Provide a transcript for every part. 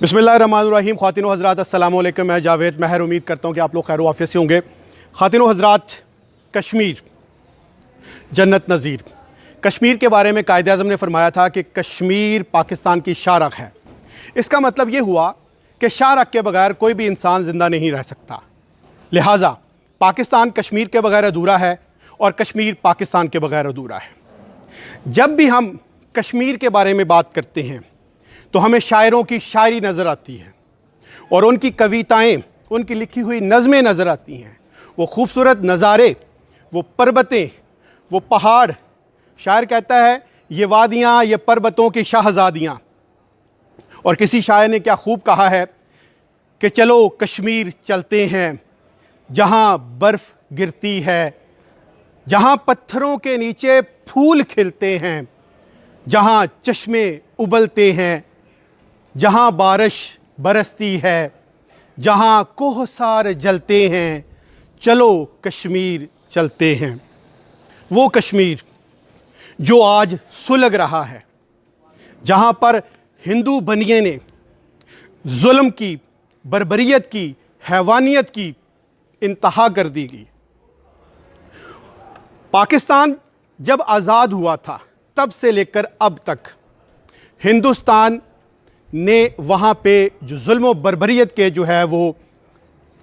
बिस्मिल्लाहिर्रहमानिर्रहीम। ख़वातीन व हज़रात अस्सलामु अलैकुम। मैं जावेद महर उम्मीद करता हूँ कि आप लोग खैर आफियत से होंगे। ख़वातीन व हज़रात, कश्मीर जन्नत नज़ीर। कश्मीर के बारे में कायदे आज़म ने फरमाया था कि कश्मीर पाकिस्तान की शाहरग है। इसका मतलब ये हुआ कि शाहरग के बगैर कोई भी इंसान ज़िंदा नहीं रह सकता। लिहाजा पाकिस्तान कश्मीर के बगैर अधूरा है और कश्मीर पाकिस्तान के बगैर अधूरा है। जब भी हम कश्मीर के बारे में बात करते हैं तो हमें शायरों की शायरी नज़र आती है और उनकी कविताएं, उनकी लिखी हुई नज़में नज़र आती हैं। वो खूबसूरत नज़ारे, वो पर्वतें, वो पहाड़। शायर कहता है ये वादियाँ, ये पर्वतों की शाहज़ादियाँ। और किसी शायर ने क्या खूब कहा है कि चलो कश्मीर चलते हैं, जहाँ बर्फ़ गिरती है, जहाँ पत्थरों के नीचे फूल खिलते हैं, जहाँ चश्मे उबलते हैं, जहाँ बारिश बरसती है, जहाँ कोहसार जलते हैं, चलो कश्मीर चलते हैं। वो कश्मीर जो आज सुलग रहा है, जहाँ पर हिंदू बनिए ने जुल्म की, बर्बरियत की, हैवानियत की इंतहा कर दी गई। पाकिस्तान जब आज़ाद हुआ था तब से लेकर अब तक हिंदुस्तान ने वहाँ पे जो जुल्म व बर्बरियत के जो है वो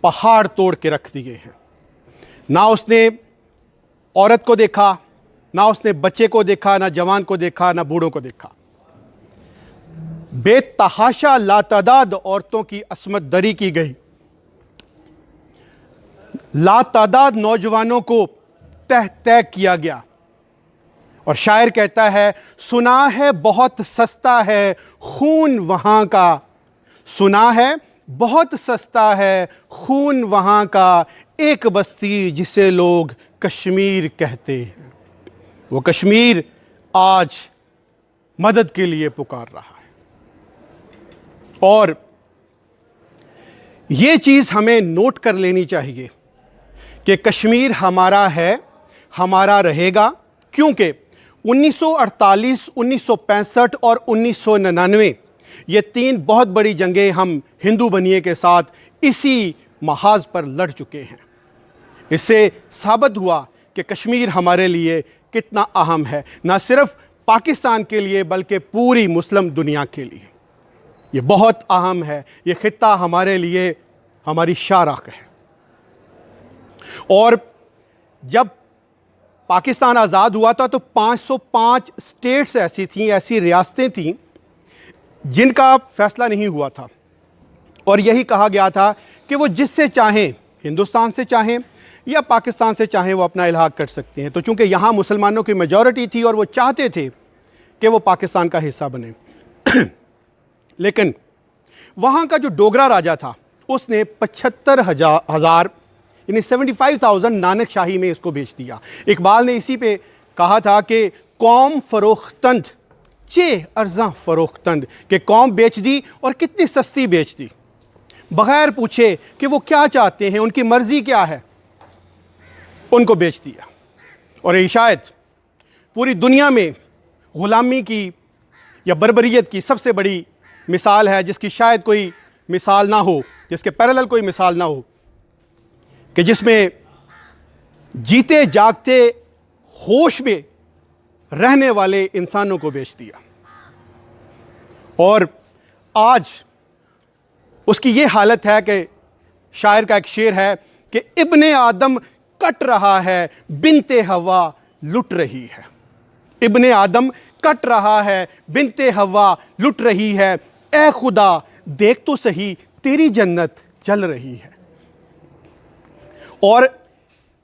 पहाड़ तोड़ के रख दिए हैं। ना उसने औरत को देखा, ना उसने बच्चे को देखा, ना जवान को देखा, ना बूढ़ों को देखा। बेतहाशा लातादाद औरतों की असमत दरी की गई, लातादाद नौजवानों को तह तह किया गया। और शायर कहता है सुना है बहुत सस्ता है खून वहाँ का, सुना है बहुत सस्ता है खून वहाँ का, एक बस्ती जिसे लोग कश्मीर कहते हैं। वो कश्मीर आज मदद के लिए पुकार रहा है। और ये चीज़ हमें नोट कर लेनी चाहिए कि कश्मीर हमारा है, हमारा रहेगा, क्योंकि 1948, 1965 और 1999 ये तीन बहुत बड़ी जंगें हम हिंदू बनिए के साथ इसी महाज पर लड़ चुके हैं। इससे साबित हुआ कि कश्मीर हमारे लिए कितना अहम है, ना सिर्फ पाकिस्तान के लिए बल्कि पूरी मुस्लिम दुनिया के लिए। ये बहुत अहम है। ये खित्ता हमारे लिए हमारी शाहरग है। और जब पाकिस्तान आज़ाद हुआ था तो 505 स्टेट्स ऐसी थीं, ऐसी रियासतें थीं जिनका फैसला नहीं हुआ था। और यही कहा गया था कि वो जिससे चाहें, हिंदुस्तान से चाहें या पाकिस्तान से चाहें, वो अपना इल्हाक कर सकते हैं। तो चूँकि यहाँ मुसलमानों की मेजॉरिटी थी और वो चाहते थे कि वो पाकिस्तान का हिस्सा बने लेकिन वहाँ का जो डोगरा राजा था उसने 75,000 यानी 75,000 नानक शाही में इसको बेच दिया। इकबाल ने इसी पे कहा था कि कौम फरोख्तंद चे अर्जा फरोख्तंद, कि कौम बेच दी और कितनी सस्ती बेच दी, बगैर पूछे कि वो क्या चाहते हैं, उनकी मर्ज़ी क्या है, उनको बेच दिया। और ये शायद पूरी दुनिया में ग़ुलामी की या बर्बरियत की सबसे बड़ी मिसाल है, जिसकी शायद कोई मिसाल ना हो, जिसके पैरेलल कोई मिसाल ना हो, कि जिसमें जीते जागते होश में रहने वाले इंसानों को बेच दिया। और आज उसकी ये हालत है कि शायर का एक शेर है कि इब्ने आदम कट रहा है, बिनते हवा लुट रही है। इब्ने आदम कट रहा है, बिनते हवा लुट रही है, ए खुदा देख तो सही तेरी जन्नत जल रही है। और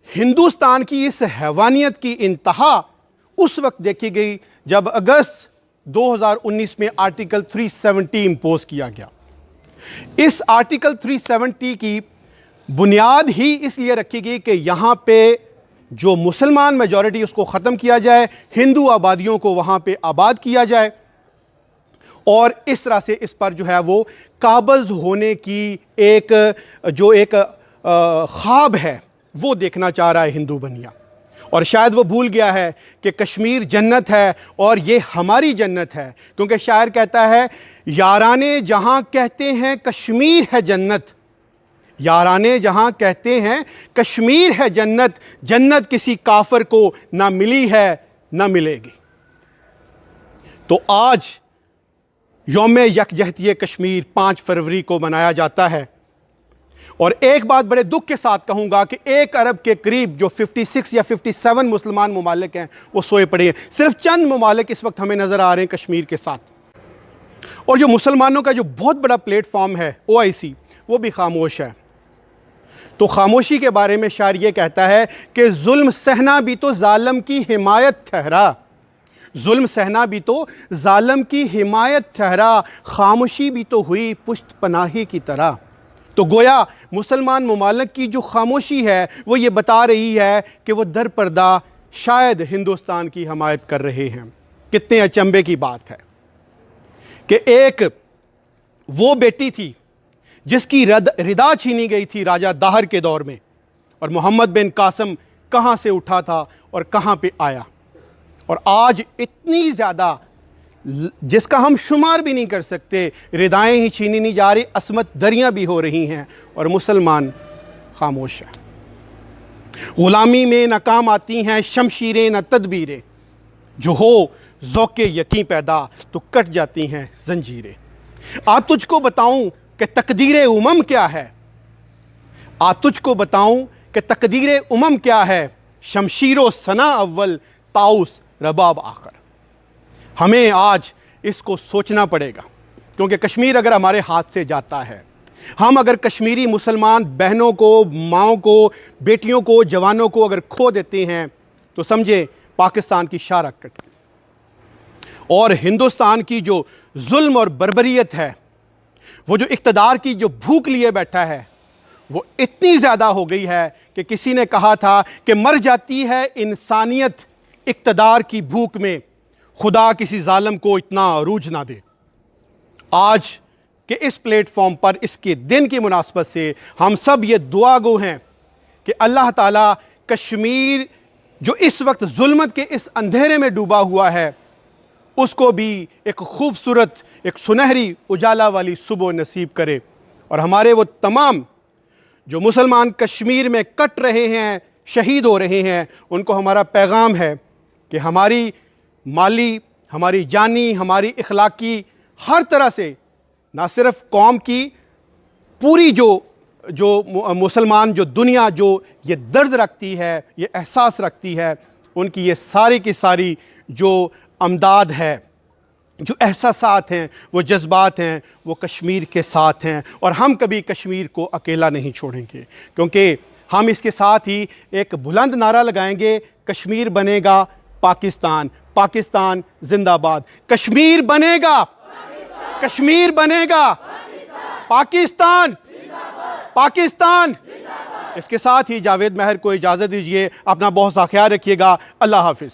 हिंदुस्तान की इस हैवानियत की इंतहा उस वक्त देखी गई जब अगस्त 2019 में आर्टिकल 370 इम्पोज किया गया। इस आर्टिकल 370 की बुनियाद ही इसलिए रखी गई कि यहाँ पे जो मुसलमान मेजॉरिटी उसको ख़त्म किया जाए, हिंदू आबादियों को वहाँ पे आबाद किया जाए, और इस तरह से इस पर जो है वो काबज़ होने की एक ख्वाब है वो देखना चाह रहा है हिंदू बनिया। और शायद वो भूल गया है कि कश्मीर जन्नत है और ये हमारी जन्नत है, क्योंकि शायर कहता है याराने जहां कहते हैं कश्मीर है जन्नत, याराने जहां कहते हैं कश्मीर है जन्नत, जन्नत किसी काफिर को ना मिली है ना मिलेगी। तो आज यौम यकजहती कश्मीर 5 फरवरी को मनाया जाता है। और एक बात बड़े दुख के साथ कहूंगा कि 1 अरब के करीब जो 56 या 57 मुसलमान ममालिक हैं वो सोए पड़े हैं। सिर्फ चंद ममालिक इस वक्त हमें नज़र आ रहे हैं कश्मीर के साथ। और जो मुसलमानों का जो बहुत बड़ा प्लेटफॉर्म है OIC, वो भी खामोश है। तो खामोशी के बारे में शायर ये कहता है कि जुल्म सहना भी तो जालिम की हिमायत ठहरा, जुल्म सहना भी तो जालिम की हिमायत ठहरा, खामोशी भी तो हुई पुश्त पनाही की तरह। तो गोया मुसलमान ममालिक की जो खामोशी है वो ये बता रही है कि वो दर पर्दा शायद हिंदुस्तान की हमायत कर रहे हैं। कितने अचंभे की बात है कि एक वो बेटी थी जिसकी रिदा छीनी गई थी राजा दाहर के दौर में, और मोहम्मद बिन कासिम कहाँ से उठा था और कहाँ पे आया, और आज इतनी ज़्यादा जिसका हम शुमार भी नहीं कर सकते रिदाएं ही छीनी नहीं जा रही, असमत दरियां भी हो रही हैं और मुसलमान खामोश हैं। ग़ुलामी में न काम आती हैं शमशीरें न तदबीरें, जो हो ज़ौक़े यकीन पैदा तो कट जाती हैं जंजीरें। आ तुझको बताऊं कि तकदीर उमम क्या है, आ तुझको बताऊं कि तकदीर उमम क्या है, शमशीरो सना अव्वल ताउस रबाब आखिर। हमें आज इसको सोचना पड़ेगा, क्योंकि कश्मीर अगर हमारे हाथ से जाता है, हम अगर कश्मीरी मुसलमान बहनों को, माँओं को, बेटियों को, जवानों को अगर खो देते हैं तो समझे पाकिस्तान की शाह कट गई। और हिंदुस्तान की जो जुल्म और बर्बरियत है, वो जो इक़्तिदार की जो भूख लिए बैठा है, वो इतनी ज़्यादा हो गई है कि किसी ने कहा था कि मर जाती है इंसानियत इक़्तिदार की भूख में, खुदा किसी जालिम को इतना अरूज ना दे। आज के इस प्लेटफॉर्म पर इसके दिन की मुनासबत से हम सब ये दुआ गो हैं कि अल्लाह ताला कश्मीर जो इस वक्त जुल्मत के इस अंधेरे में डूबा हुआ है, उसको भी एक खूबसूरत, एक सुनहरी उजाला वाली सुबह नसीब करे। और हमारे वो तमाम जो मुसलमान कश्मीर में कट रहे हैं, शहीद हो रहे हैं, उनको हमारा पैगाम है कि हमारी माली, हमारी जानी, हमारी इखलाकी, हर तरह से ना सिर्फ कौम की, पूरी जो मुसलमान जो दुनिया जो ये दर्द रखती है, ये एहसास रखती है, उनकी ये सारी की सारी जो अमदाद है, जो एहसासात हैं, वो जज्बात हैं, वो कश्मीर के साथ हैं। और हम कभी कश्मीर को अकेला नहीं छोड़ेंगे, क्योंकि हम इसके साथ ही एक बुलंद नारा लगाएंगे, कश्मीर बनेगा पाकिस्तान, पाकिस्तान जिंदाबाद। कश्मीर बनेगा, कश्मीर बनेगा पाकिस्तान, पाकिस्तान। इसके साथ ही जावेद महर को इजाज़त दीजिए। अपना बहुत सा ख्याल रखिएगा। अल्लाह हाफिज़।